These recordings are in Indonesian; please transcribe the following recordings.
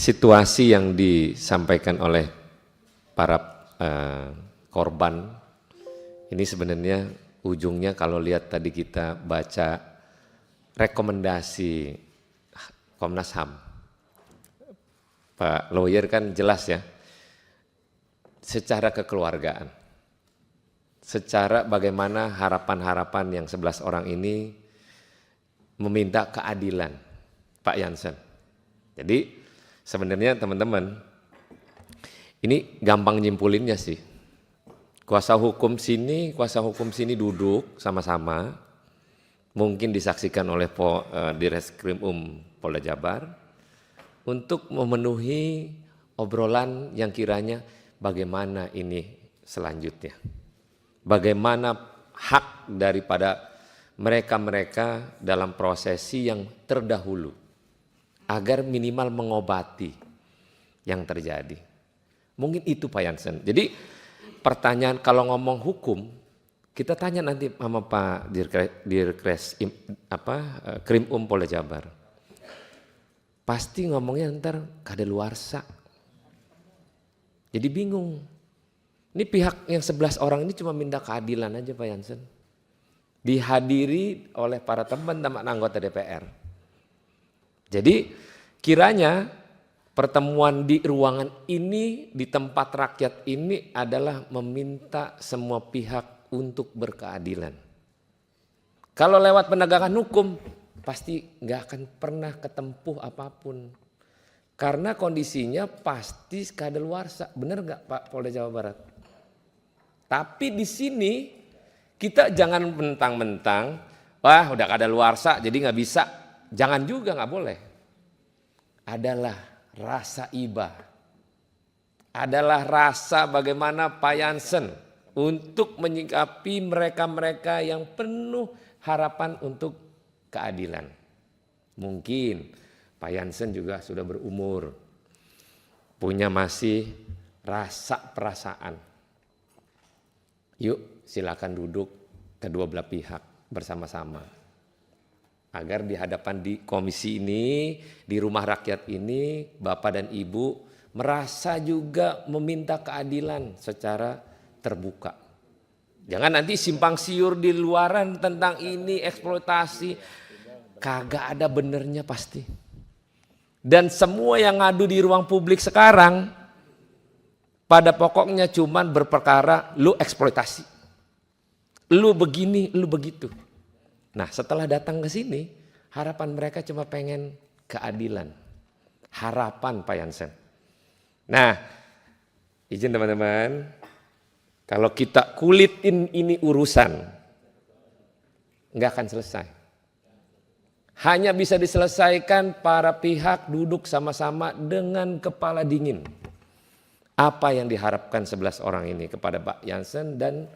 situasi yang disampaikan oleh para korban ini sebenarnya ujungnya kalau lihat tadi kita baca rekomendasi Komnas HAM, Pak lawyer kan jelas ya, secara kekeluargaan, secara bagaimana harapan-harapan yang 11 orang ini meminta keadilan Pak Jansen. Jadi sebenarnya teman-teman, ini gampang nyimpulinnya sih. Kuasa hukum sini duduk sama-sama, mungkin disaksikan oleh Direskrim Polda Jabar, untuk memenuhi obrolan yang kiranya bagaimana ini selanjutnya. Bagaimana hak daripada mereka-mereka dalam prosesi yang terdahulu, agar minimal mengobati yang terjadi. Mungkin itu Pak Jansen. Jadi pertanyaan kalau ngomong hukum, kita tanya nanti sama Pak Krim Polda Jabar. Pasti ngomongnya ntar kadaluarsa. Jadi bingung. Ini pihak yang 11 orang ini cuma minta keadilan aja Pak Jansen. Dihadiri oleh para teman-teman anggota DPR. Jadi kiranya pertemuan di ruangan ini, di tempat rakyat ini adalah meminta semua pihak untuk berkeadilan. Kalau lewat penegakan hukum, pasti nggak akan pernah ketempuh apapun. Karena kondisinya pasti kadaluarsa, benar nggak Pak Polda Jawa Barat? Tapi di sini kita jangan mentang-mentang, wah udah kadaluarsa jadi nggak bisa. Jangan juga, nggak boleh. Adalah rasa iba, adalah rasa bagaimana Pak Jansen untuk menyikapi mereka-mereka yang penuh harapan untuk keadilan. Mungkin Pak Jansen juga sudah berumur, punya masih rasa perasaan. Yuk silakan duduk kedua belah pihak bersama-sama. Agar di hadapan di komisi ini, di rumah rakyat ini, Bapak dan Ibu merasa juga meminta keadilan secara terbuka. Jangan nanti simpang siur di luaran tentang ini, eksploitasi. Kagak ada benernya pasti. Dan semua yang ngadu di ruang publik sekarang, pada pokoknya cuman berperkara lu eksploitasi. Lu begini, lu begitu. Nah setelah datang ke sini, harapan mereka cuma pengen keadilan. Harapan Pak Jansen. Nah izin teman-teman, kalau kita kulitin ini urusan, nggak akan selesai. Hanya bisa diselesaikan para pihak duduk sama-sama dengan kepala dingin. Apa yang diharapkan 11 orang ini kepada Pak Jansen dan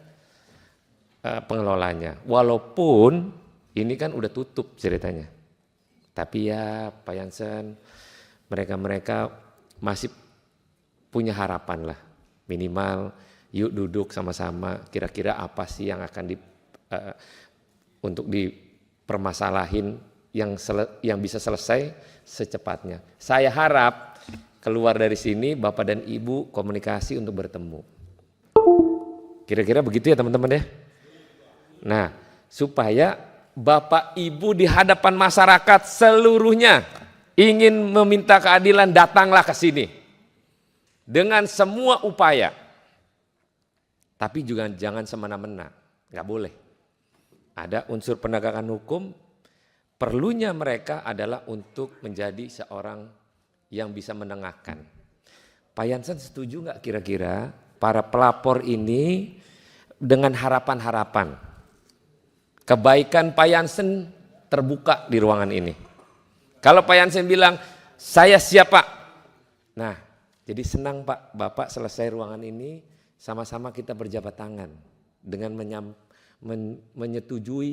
pengelolanya. Walaupun ini kan udah tutup ceritanya. Tapi ya Pak Jansen, mereka-mereka masih punya harapan lah. Minimal yuk duduk sama-sama, kira-kira apa sih yang akan untuk dipermasalahin yang bisa selesai secepatnya. Saya harap keluar dari sini Bapak dan Ibu komunikasi untuk bertemu. Kira-kira begitu ya teman-teman ya. Nah supaya Bapak Ibu di hadapan masyarakat seluruhnya ingin meminta keadilan, datanglah ke sini dengan semua upaya. Tapi juga jangan semena-mena, nggak boleh. Ada unsur penegakan hukum, perlunya mereka adalah untuk menjadi seorang yang bisa menengahkan. Pak Jansen setuju nggak kira-kira para pelapor ini dengan harapan-harapan kebaikan Pak Jansen terbuka di ruangan ini? Kalau Pak Jansen bilang saya siap Pak, nah jadi senang Pak, Bapak selesai ruangan ini sama-sama kita berjabat tangan dengan menyetujui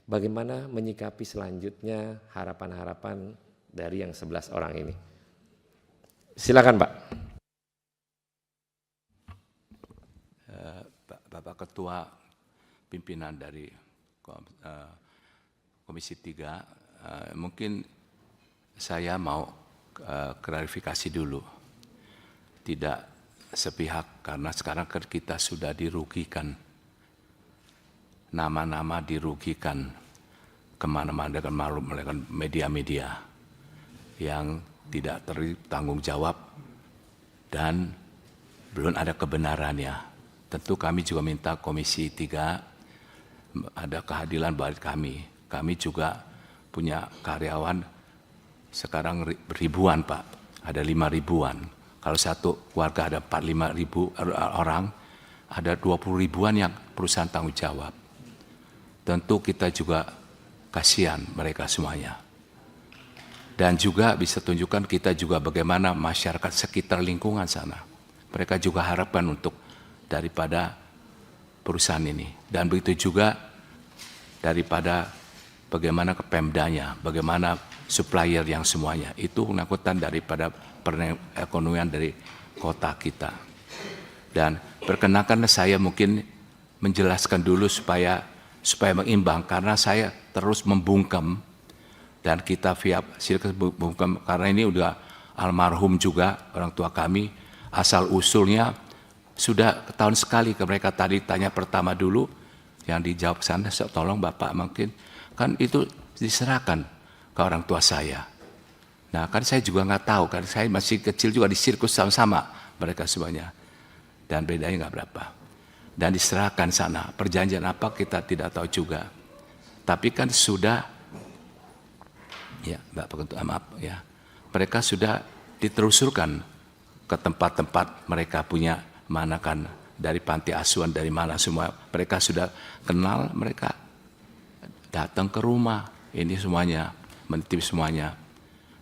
bagaimana menyikapi selanjutnya harapan-harapan dari yang 11 orang ini. Silakan Pak. Bapak Ketua Pimpinan dari Komisi 3, mungkin saya mau klarifikasi dulu. Tidak sepihak, karena sekarang kan kita sudah dirugikan. Nama-nama dirugikan kemana-mana dengan media-media yang tidak tertanggung jawab dan belum ada kebenarannya. Tentu kami juga minta Komisi 3 ada keadilan buat kami. Kami juga punya karyawan sekarang ribuan Pak, ada 5 ribuan. Kalau satu keluarga ada 45 ribu orang, ada 20 ribuan yang perusahaan tanggung jawab. Tentu kita juga kasihan mereka semuanya. Dan juga bisa tunjukkan kita juga bagaimana masyarakat sekitar lingkungan sana. Mereka juga harapkan untuk daripada perusahaan ini. Dan begitu juga daripada bagaimana ke Pemdanya, bagaimana supplier yang semuanya. Itu penangkutan daripada perekonomian dari kota kita. Dan perkenankan saya mungkin menjelaskan dulu supaya mengimbang, karena saya terus membungkam dan kita via sirkus membungkam, karena ini udah almarhum juga orang tua kami, asal usulnya sudah tahun sekali ke mereka. Tadi tanya pertama dulu yang dijawab sana, tolong Bapak mungkin kan itu diserahkan ke orang tua saya. Nah kan saya juga nggak tahu, kan saya masih kecil juga di sirkus sama-sama mereka semuanya, dan bedanya nggak berapa. Dan diserahkan sana, perjanjian apa kita tidak tahu juga. Tapi kan sudah, ya Bapak Ketua, maaf ya, mereka sudah ditelusurkan ke tempat-tempat mereka punya, mana kan dari panti asuhan, dari mana semua, mereka sudah kenal, mereka datang ke rumah, ini semuanya, menitip semuanya.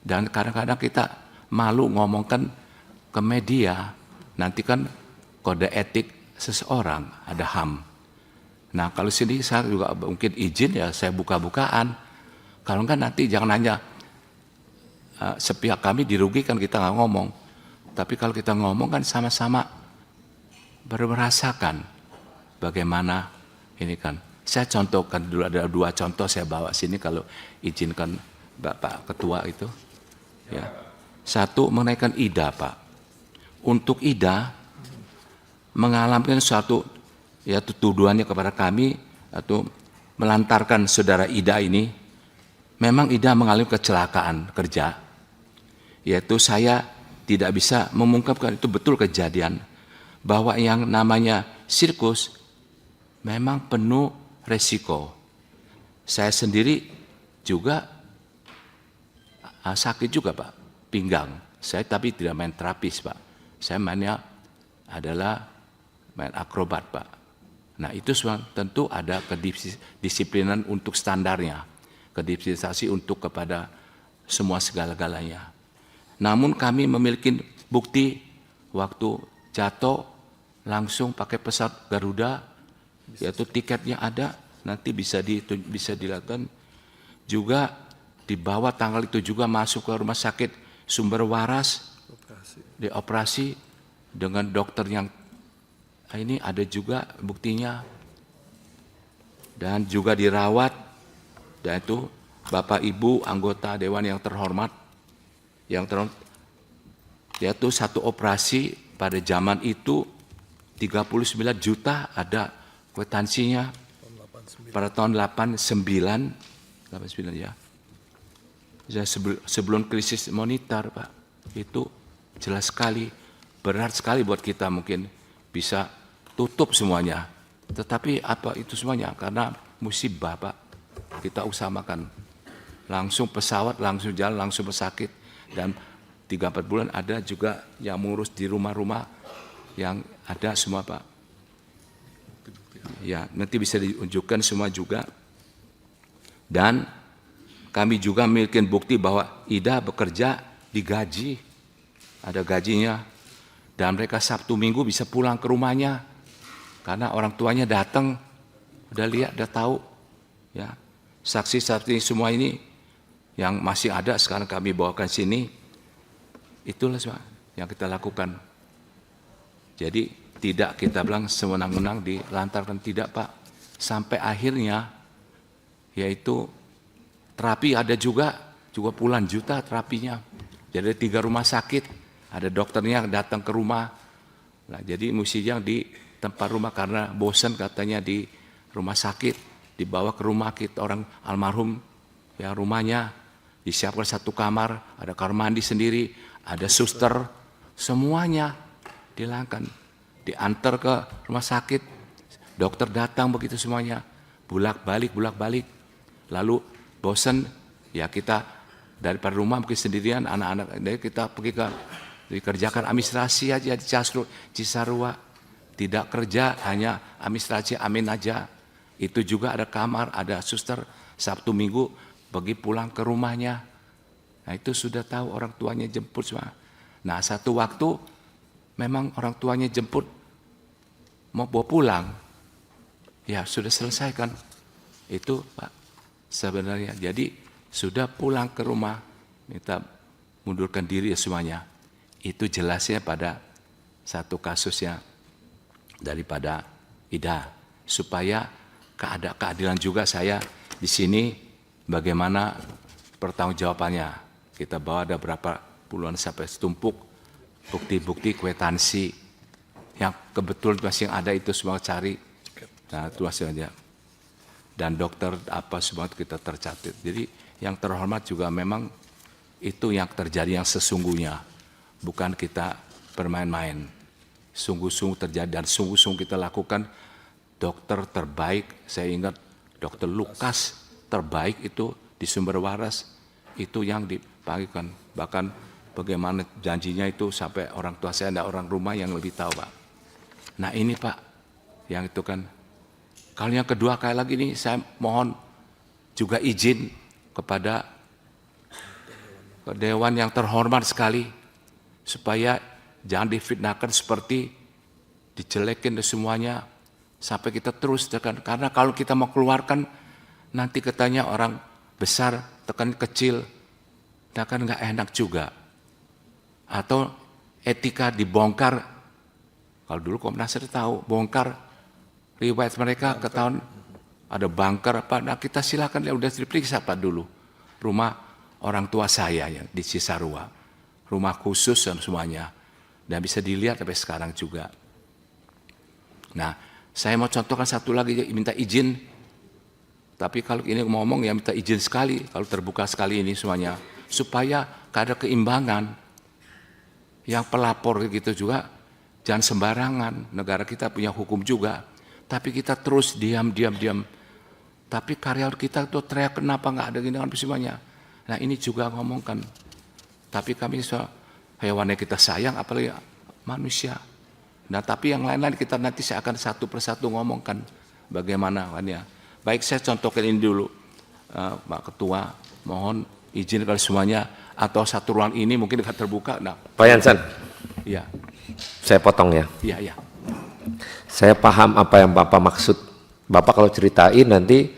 Dan kadang-kadang kita malu ngomongkan ke media, nanti kan kode etik seseorang, ada HAM. Nah kalau sini saya juga mungkin izin ya, saya buka-bukaan. Kalau enggak nanti jangan hanya sepihak kami dirugikan, kita nggak ngomong. Tapi kalau kita ngomong kan sama-sama merasakan bagaimana ini kan. Saya contohkan dulu, ada 2 contoh saya bawa sini kalau izinkan Bapak Ketua itu. Ya. Satu menaikkan IDA Pak. Untuk IDA mengalami suatu yaitu tuduhannya kepada kami atau melantarkan saudara Ida ini, memang Ida mengalami kecelakaan kerja, yaitu saya tidak bisa mengungkapkan itu betul kejadian, bahwa yang namanya sirkus memang penuh resiko. Saya sendiri juga sakit juga Pak, pinggang. Saya tapi tidak main terapis Pak, saya mainnya adalah main akrobat Pak. Nah itu tentu ada kedisiplinan untuk standarnya, kedisiplinan untuk kepada semua segala-galanya. Namun kami memiliki bukti waktu jatuh langsung pakai pesawat Garuda, yaitu tiketnya ada, nanti bisa dilakukan. Juga dibawa tanggal itu juga masuk ke rumah sakit Sumber Waras, dioperasi dengan dokter yang ini ada juga buktinya, dan juga dirawat. Dan itu Bapak Ibu anggota Dewan yang terhormat, yaitu satu operasi pada zaman itu 39 juta ada kwitansinya pada tahun 89 ya. Sebelum krisis moneter Pak, itu jelas sekali, berat sekali buat kita mungkin bisa tutup semuanya. Tetapi apa itu semuanya? Karena musibah Pak, kita usahakan. Langsung pesawat, langsung jalan, langsung pesakit. Dan 3-4 bulan ada juga yang mengurus di rumah-rumah yang ada semua Pak. Ya, nanti bisa diunjukkan semua juga. Dan kami juga memiliki bukti bahwa Ida bekerja digaji, ada gajinya. Dan mereka Sabtu Minggu bisa pulang ke rumahnya. Karena orang tuanya datang, udah lihat, udah tahu. Ya, saksi-saksi semua ini yang masih ada sekarang kami bawakan sini. Itulah semua yang kita lakukan. Jadi tidak kita bilang sewenang-wenang dilantarkan, tidak Pak. Sampai akhirnya, yaitu terapi ada juga puluhan juta terapinya. Jadi ada 3 rumah sakit, ada dokternya datang ke rumah. Nah, jadi mesti yang di tempat rumah karena bosan katanya di rumah sakit, dibawa ke rumah kita orang almarhum yang rumahnya disiapkan 1 kamar, ada kamar mandi sendiri, ada suster, semuanya dilangkan, diantar ke rumah sakit, dokter datang begitu semuanya, bolak balik, lalu bosan ya kita daripada rumah mungkin sendirian anak-anak, dari kita pergi ke dikerjakan administrasi aja di Cisarua, tidak kerja hanya administrasi amin aja, itu juga ada kamar, ada suster, Sabtu Minggu pergi pulang ke rumahnya. Nah itu sudah tahu orang tuanya jemput semua. Nah satu waktu memang orang tuanya jemput mau bawa pulang, ya sudah selesai kan itu Pak sebenarnya. Jadi sudah pulang ke rumah minta mundurkan diri ya semuanya. Itu jelasnya pada satu kasusnya daripada Ida, supaya keadilan juga saya di sini bagaimana pertanggungjawabannya. Kita bawa ada berapa puluhan sampai setumpuk bukti-bukti kwitansi yang kebetulan masih ada itu semua cari. Nah itu hasilnya. Dan dokter apa semua kita tercatat. Jadi yang terhormat juga memang itu yang terjadi yang sesungguhnya. Bukan kita bermain-main. Sungguh-sungguh terjadi dan sungguh-sungguh kita lakukan. Dokter terbaik, saya ingat dokter Lukas terbaik itu di Sumber Waras, itu yang dipanggilkan. Bahkan bagaimana janjinya itu sampai orang tua saya, ada orang rumah yang lebih tahu Pak. Nah ini Pak, yang itu kan. Kalau yang kedua kali lagi ini saya mohon juga izin kepada Dewan yang terhormat sekali, supaya jangan difitnahkan seperti dijelekin semuanya, sampai kita terus tekan. Karena kalau kita mau keluarkan, nanti katanya orang besar tekan kecil, kan nggak enak juga. Atau etika dibongkar, kalau dulu Komnas tahu, bongkar riwayat mereka, ketahuan ada bunker apa, nah kita silakan, ya udah diperiksa Pak dulu. Rumah orang tua saya ya di Cisarua, rumah khusus dan semuanya, dan bisa dilihat sampai sekarang juga. Nah, saya mau contohkan satu lagi, minta izin. Tapi kalau ini ngomong ya minta izin sekali, kalau terbuka sekali ini semuanya, supaya ada keimbangan. Yang pelapor gitu juga, jangan sembarangan. Negara kita punya hukum juga, tapi kita terus diam. Tapi karyawan kita tuh teriak, kenapa nggak ada gini kan semuanya. Nah ini juga ngomongkan. Tapi kami hewannya kita sayang, apalagi manusia. Nah tapi yang lain-lain kita nanti saya akan satu persatu ngomongkan bagaimana kan ya. Baik saya contohkan ini dulu, Pak Ketua, mohon izin kalau semuanya, atau satu ruang ini mungkin akan terbuka. Nah, Pak Jansen, ya, saya potong ya. Iya. Saya paham apa yang Bapak maksud. Bapak kalau ceritain nanti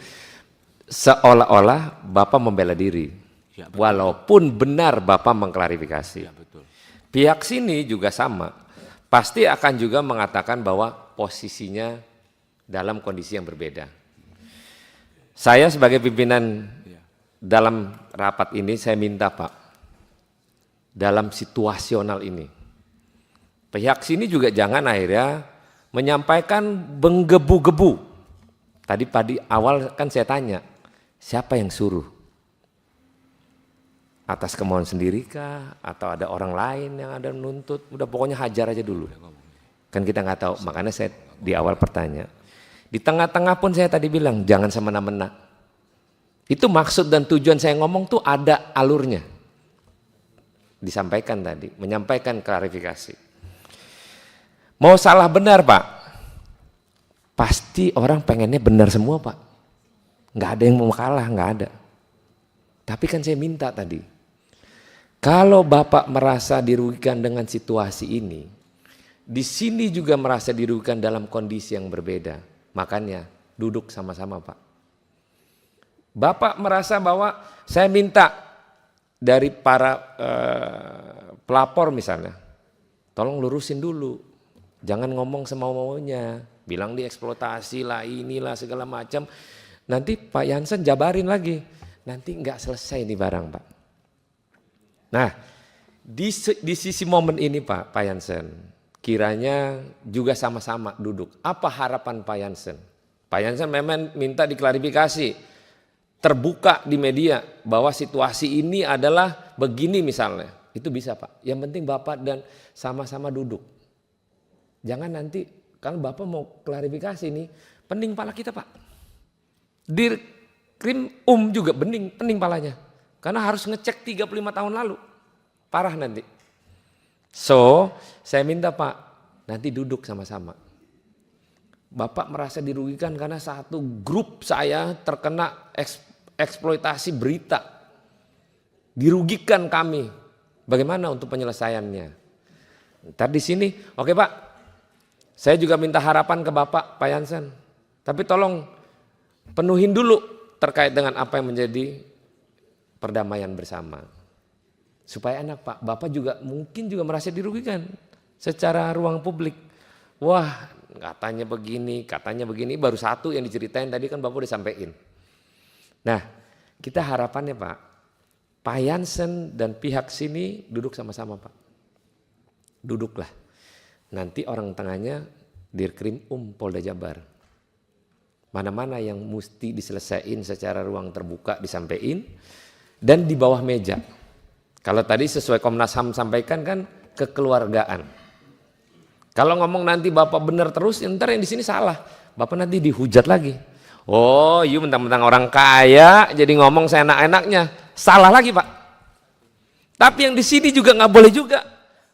seolah-olah Bapak membela diri. Ya, walaupun benar Bapak mengklarifikasi. Ya, betul. Pihak sini juga sama. Pasti akan juga mengatakan bahwa posisinya dalam kondisi yang berbeda. Saya sebagai pimpinan dalam rapat ini, saya minta Pak, dalam situasional ini, pihak sini juga jangan akhirnya menyampaikan menggebu-gebu. Tadi awal kan saya tanya, siapa yang suruh? Atas kemauan sendiri kah? Atau ada orang lain yang ada menuntut? Udah pokoknya hajar aja dulu. Kan kita nggak tahu, makanya saya di awal bertanya. Di tengah-tengah pun saya tadi bilang, jangan semena-mena. Itu maksud dan tujuan saya ngomong tuh ada alurnya. Disampaikan tadi, menyampaikan klarifikasi. Mau salah benar Pak, pasti orang pengennya benar semua Pak. Nggak ada yang mau kalah, nggak ada. Tapi kan saya minta tadi, kalau Bapak merasa dirugikan dengan situasi ini, di sini juga merasa dirugikan dalam kondisi yang berbeda. Makanya duduk sama-sama Pak. Bapak merasa bahwa saya minta dari para pelapor misalnya, tolong lurusin dulu, jangan ngomong semau-maunya, bilang dieksploitasi lah, inilah segala macam. Nanti Pak Jansen jabarin lagi, nanti nggak selesai nih barang Pak. Nah, Di sisi momen ini Pak Jansen, kiranya juga sama-sama duduk. Apa harapan Pak Jansen? Pak Jansen memang minta diklarifikasi, terbuka di media bahwa situasi ini adalah begini misalnya. Itu bisa Pak. Yang penting Bapak dan sama-sama duduk. Jangan nanti kan Bapak mau klarifikasi nih, pening pala kita Pak. Dirkrim juga pening palanya. Karena harus ngecek 35 tahun lalu. Parah nanti. So, saya minta Pak, nanti duduk sama-sama. Bapak merasa dirugikan karena satu grup saya terkena eksploitasi berita. Dirugikan kami. Bagaimana untuk penyelesaiannya? Ntar di sini, oke Pak. Saya juga minta harapan ke Bapak, Pak Jansen. Tapi tolong penuhin dulu terkait dengan apa yang menjadi perdamaian bersama. Supaya enak Pak, Bapak juga mungkin juga merasa dirugikan secara ruang publik. Wah katanya begini, baru satu yang diceritain tadi kan Bapak udah sampein. Nah kita harapannya Pak Jansen dan pihak sini duduk sama-sama Pak. Duduklah, nanti orang tengahnya Dirkrim Polda Jabar. Mana-mana yang mesti diselesaikan secara ruang terbuka disampaikan dan di bawah meja. Kalau tadi sesuai Komnas HAM sampaikan kan kekeluargaan. Kalau ngomong nanti Bapak benar terus, ntar yang di sini salah. Bapak nanti dihujat lagi. Oh, you mentang-mentang orang kaya jadi ngomong seenak-enaknya. Salah lagi Pak. Tapi yang di sini juga nggak boleh juga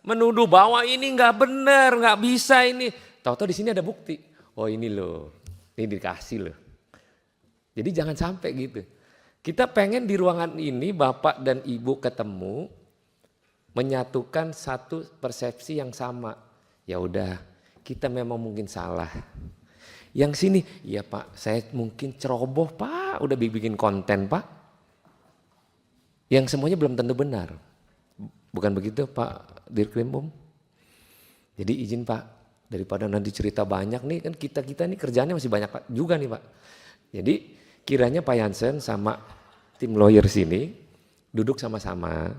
menuduh bahwa ini nggak benar, nggak bisa ini. Tahu-tahu di sini ada bukti. Oh ini loh, ini dikasih loh. Jadi jangan sampai gitu. Kita pengen di ruangan ini Bapak dan Ibu ketemu menyatukan satu persepsi yang sama. Ya udah, kita memang mungkin salah. Yang sini, iya Pak, saya mungkin ceroboh Pak, udah bikin konten Pak. Yang semuanya belum tentu benar. Bukan begitu Pak Dirkrim Jadi izin Pak, daripada nanti cerita banyak nih, kan kita nih kerjaannya masih banyak Pak juga nih Pak. Jadi kiranya Pak Jansen sama tim lawyer sini duduk sama-sama,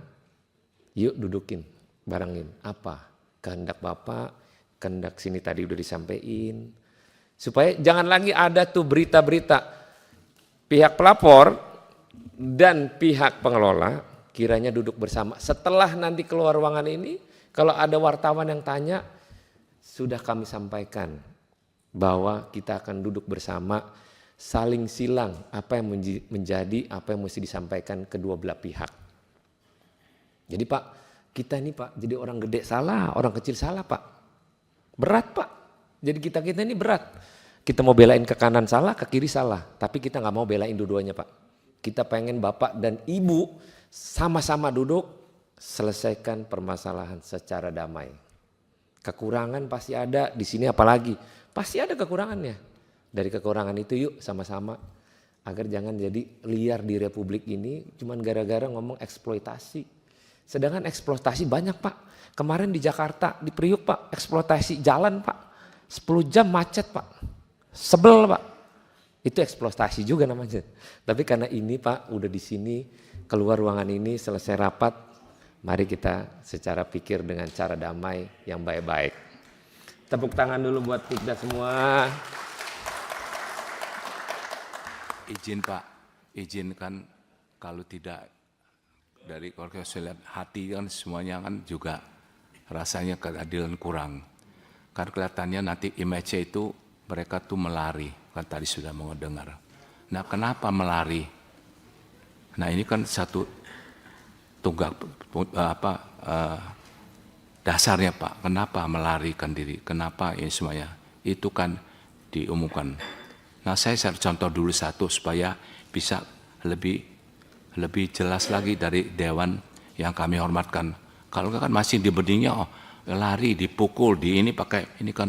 yuk dudukin, barengin apa kehendak Bapak, kehendak sini tadi udah disampaikan, supaya jangan lagi ada tuh berita-berita pihak pelapor dan pihak pengelola kiranya duduk bersama. Setelah nanti keluar ruangan ini, kalau ada wartawan yang tanya, sudah kami sampaikan bahwa kita akan duduk bersama, saling silang apa yang menjadi apa yang mesti disampaikan kedua belah pihak. Jadi Pak, kita ini Pak jadi orang gede salah, orang kecil salah Pak. Berat Pak. Jadi kita ini berat. Kita mau belain ke kanan salah, ke kiri salah. Tapi kita nggak mau belain dua-duanya Pak. Kita pengen Bapak dan Ibu sama-sama duduk, selesaikan permasalahan secara damai. Kekurangan pasti ada, di sini apalagi. Pasti ada kekurangannya. Dari kekurangan itu yuk sama-sama agar jangan jadi liar di republik ini cuman gara-gara ngomong eksploitasi. Sedangkan eksploitasi banyak Pak. Kemarin di Jakarta, di Priuk Pak, eksploitasi jalan Pak. 10 jam macet Pak. Sebel Pak. Itu eksploitasi juga namanya. Tapi karena ini Pak udah di sini, keluar ruangan ini selesai rapat, mari kita secara pikir dengan cara damai yang baik-baik. Tepuk tangan dulu buat kita semua. Izin Pak, izinkan kalau tidak dari keluarga saya lihat hati kan semuanya kan juga rasanya keadilan kurang. Kan kelihatannya nanti image itu mereka tuh melari, kan tadi sudah mau dengar. Nah kenapa melari? Nah ini kan satu tunggak dasarnya Pak, kenapa melarikan diri, kenapa ini semuanya, itu kan diumumkan. Nah saya contoh dulu satu supaya bisa lebih jelas lagi dari Dewan yang kami hormatkan. Kalau kan masih di beningnya, oh, lari, dipukul, di ini pakai ini kan.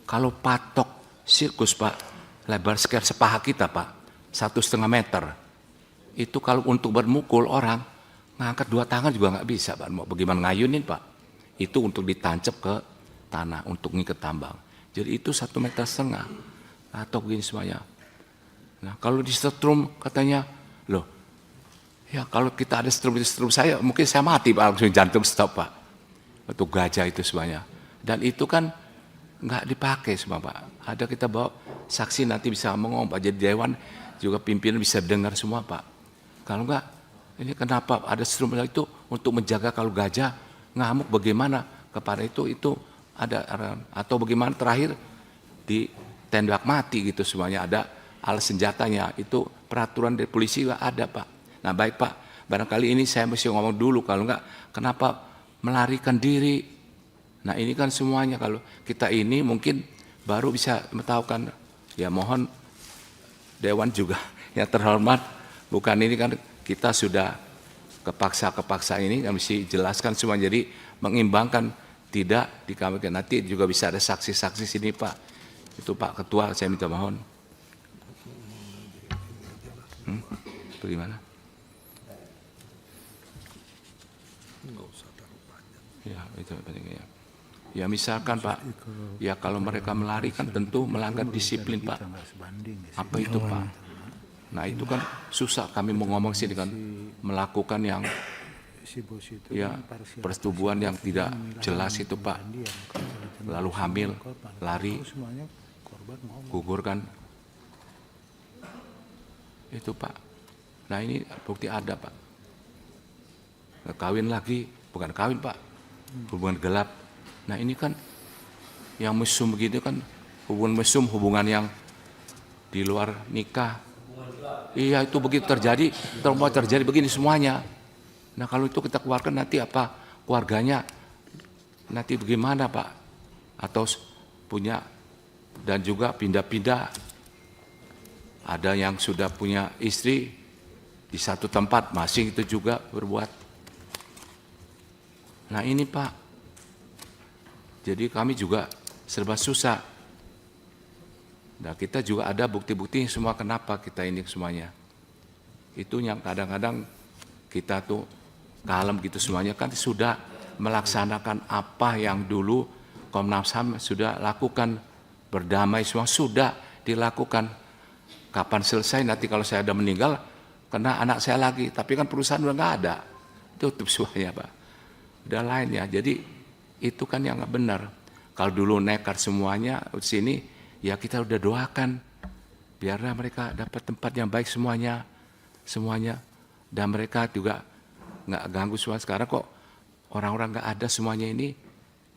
Kalau patok sirkus Pak, lebar sekitar sepaha kita Pak, 1,5 meter. Itu kalau untuk bermukul orang, ngangkat 2 tangan juga nggak bisa Pak. Mau bagaimana ngayunin Pak? Itu untuk ditancap ke tanah, untuk ngikat tambang. Jadi itu 1,5 meter atau begini semuanya. Nah kalau di setrum katanya, loh Ya kalau kita ada strum saya, mungkin saya mati Pak, langsung jantung stop Pak. Untuk gajah itu semuanya. Dan itu kan nggak dipakai semua Pak. Ada kita bawa saksi nanti bisa ngomong Pak. Jadi dewan juga pimpinan bisa dengar semua Pak. Kalau nggak, ini kenapa ada strum itu untuk menjaga kalau gajah ngamuk bagaimana kepada itu ada atau bagaimana terakhir ditembak mati gitu semuanya ada alat senjatanya itu peraturan dari polisi juga ada Pak. Nah baik Pak, barangkali ini saya mesti ngomong dulu kalau enggak kenapa melarikan diri. Nah ini kan semuanya kalau kita ini mungkin baru bisa mengetahukan. Ya mohon Dewan juga yang terhormat, bukan ini kan kita sudah kepaksa ini kan mesti jelaskan semua jadi mengimbangkan tidak dikawinkan. Nanti juga bisa ada saksi-saksi sini Pak. Itu Pak Ketua saya minta mohon. Bagaimana? Ya, itu pentingnya. Ya misalkan Pak, ya kalau mereka melarikan tentu melanggar disiplin Pak. Apa itu Pak? Nah itu kan susah kami mau ngomong sini kan melakukan yang ya persetubuhan yang tidak jelas itu Pak. Lalu hamil, lari, gugur kan. Itu Pak. Nah ini bukti ada Pak. Kawin lagi, bukan kawin Pak. Hubungan gelap. Nah ini kan yang mesum begitu kan hubungan mesum, hubungan yang di luar nikah. Iya itu begitu terjadi begini semuanya. Nah kalau itu kita keluarkan nanti apa keluarganya nanti bagaimana Pak? Atau punya dan juga pindah-pindah. Ada yang sudah punya istri di satu tempat masih itu juga berbuat. Nah ini Pak, jadi kami juga serba susah. Nah kita juga ada bukti-bukti semua kenapa kita ini semuanya. Itu yang kadang-kadang kita tuh kalem gitu semuanya kan sudah melaksanakan apa yang dulu Komnas HAM sudah lakukan. Berdamai semua sudah dilakukan. Kapan selesai nanti kalau saya udah meninggal, kena anak saya lagi. Tapi kan perusahaan udah nggak ada. Tutup semuanya Pak. Udah lain ya, jadi itu kan yang nggak benar. Kalau dulu nekat semuanya di sini, ya kita udah doakan biarlah mereka dapat tempat yang baik semuanya, dan mereka juga nggak ganggu semua. Sekarang kok orang-orang nggak ada semuanya ini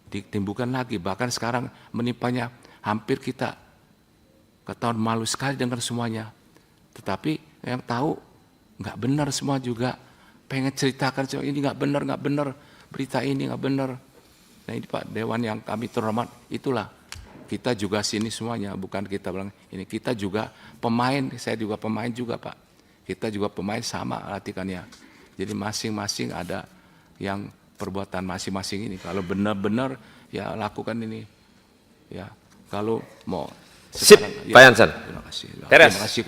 ditimbulkan lagi, bahkan sekarang menimpanya hampir kita ketahuan malu sekali dengar semuanya. Tetapi yang tahu nggak benar semua juga pengen ceritakan semua ini nggak benar. Berita ini nggak benar. Nah ini Pak Dewan yang kami terhormat, itulah kita juga sini semuanya, bukan kita bilang ini kita juga pemain, saya juga pemain juga Pak. Kita juga pemain sama latihannya. Jadi masing-masing ada yang perbuatan masing-masing ini. Kalau benar-benar ya lakukan ini. Ya kalau mau. Sip, Pak Jansen. Terima kasih. Teres. Terima kasih.